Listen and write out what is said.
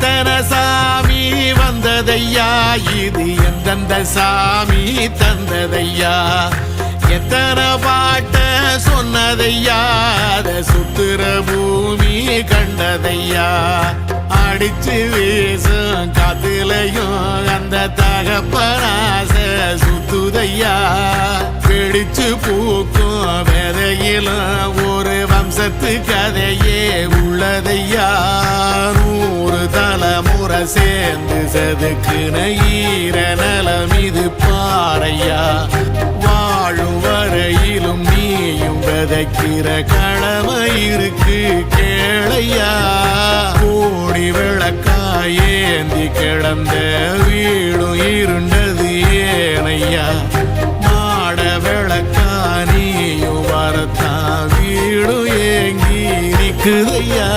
எத்தனை சாமி வந்ததையா, இது எந்தெந்த சாமி தந்ததையா, எத்தனை பாட்ட சொன்னதையா, அத சுத்துற பூமி கண்டதையா, அடிச்சு வீசும் காத்துலையும் அந்த தகப்பனாச சுத்துதையா, பிடிச்சு பூக்கும் விதையிலும் ஒரு வம்சத்து கதையே உள்ளதையா, 100 தலைமுறை சேர்ந்து செதுக்குன ஈர நலம் இது பாறையா, வாழும் வரையிலும் நீயும் விதைக்கிற கடமை இருக்கு கேளையா, கோடி விளக்காயேந்தி கிடந்த வீடும் இருண்டது ஏனையா, மாட விளக்கா நீயும் வரத்தான் வீடும் ஏங்கி நிக்குதையா.